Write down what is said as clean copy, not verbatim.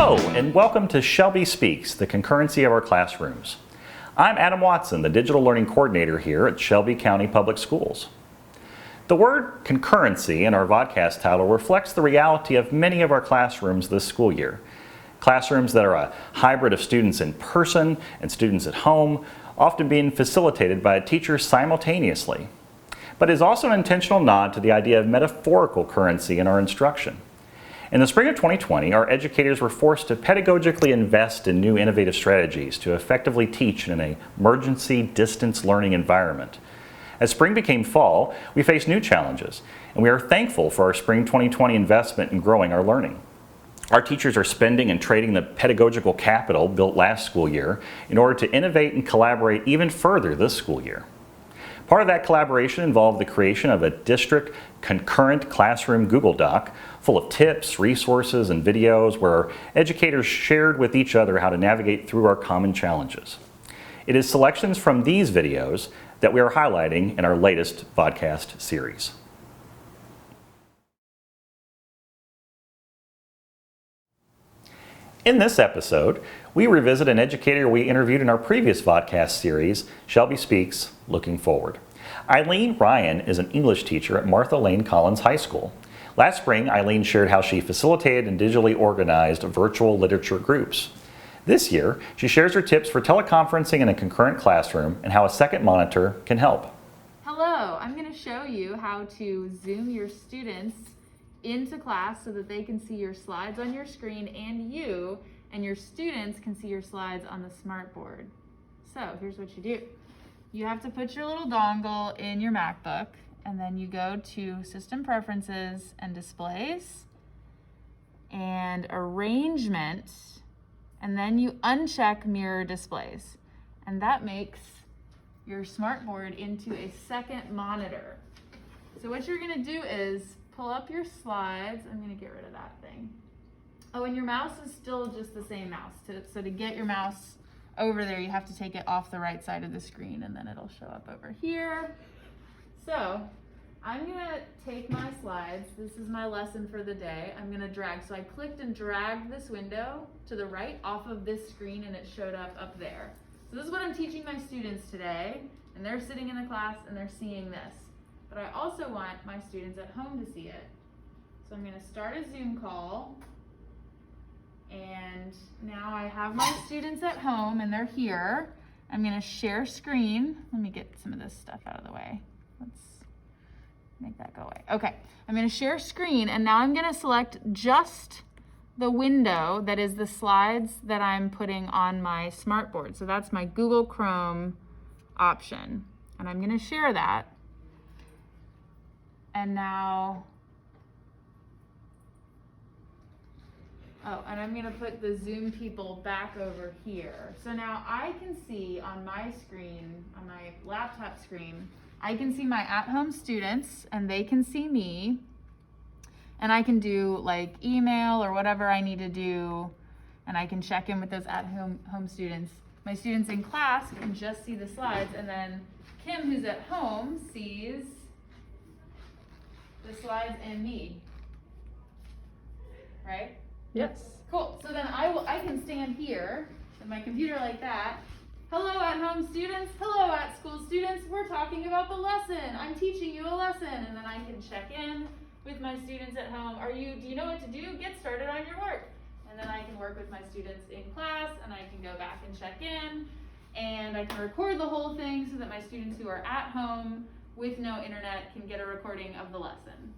Hello, and welcome to Shelby Speaks, the concurrency of our classrooms. I'm Adam Watson, the Digital Learning Coordinator here at Shelby County Public Schools. The word concurrency in our vodcast title reflects the reality of many of our classrooms this school year. Classrooms that are a hybrid of students in person and students at home, often being facilitated by a teacher simultaneously. But it is also an intentional nod to the idea of metaphorical currency in our instruction. In the spring of 2020, our educators were forced to pedagogically invest in new innovative strategies to effectively teach in an emergency distance learning environment. As spring became fall, we faced new challenges, and we are thankful for our spring 2020 investment in growing our learning. Our teachers are spending and trading the pedagogical capital built last school year in order to innovate and collaborate even further this school year. Part of that collaboration involved the creation of a district concurrent classroom Google Doc full of tips, resources, and videos where educators shared with each other how to navigate through our common challenges. It is selections from these videos that we are highlighting in our latest vodcast series. In this episode, we revisit an educator we interviewed in our previous vodcast series, Shelby Speaks, Looking Forward. Eileen Ryan is an English teacher at Martha Lane Collins High School. Last spring, Eileen shared how she facilitated and digitally organized virtual literature groups. This year, she shares her tips for teleconferencing in a concurrent classroom and how a second monitor can help. Hello, I'm going to show you how to Zoom your students into class so that they can see your slides on your screen and your students can see your slides on the smartboard. So here's what you do. You have to put your little dongle in your MacBook, and then you go to System Preferences and Displays and Arrangement, and then you uncheck Mirror Displays. And that makes your smartboard into a second monitor. So what you're going to do is pull up your slides. I'm going to get rid of that thing. Oh, and your mouse is still just the same mouse. So to get your mouse over there, you have to take it off the right side of the screen, and then it'll show up over here. So I'm going to take my slides. This is my lesson for the day. I'm going to drag. So I clicked and dragged this window to the right off of this screen, and it showed up there. So this is what I'm teaching my students today, and they're sitting in the class and they're seeing this. But I also want my students at home to see it. So I'm going to start a Zoom call. And now I have my students at home and they're here. I'm going to share screen. Let me get some of this stuff out of the way. Let's make that go away. Okay, I'm going to share screen, and now I'm going to select just the window that is the slides that I'm putting on my smartboard. So that's my Google Chrome option. And I'm going to share that. And now, and I'm going to put the Zoom people back over here. So now I can see on my screen, on my laptop screen, I can see my at-home students and they can see me. And I can do like email or whatever I need to do. And I can check in with those at-home students. My students in class can just see the slides. And then Kim, who's at home, sees the slides and me, right? Yes. Cool. So then I can stand here with my computer like that. Hello at home students. Hello at school students. We're talking about the lesson. I'm teaching you a lesson. And then I can check in with my students at home. Do you know what to do? Get started on your work. And then I can work with my students in class, and I can go back and check in, and I can record the whole thing so that my students who are at home with no internet can get a recording of the lesson.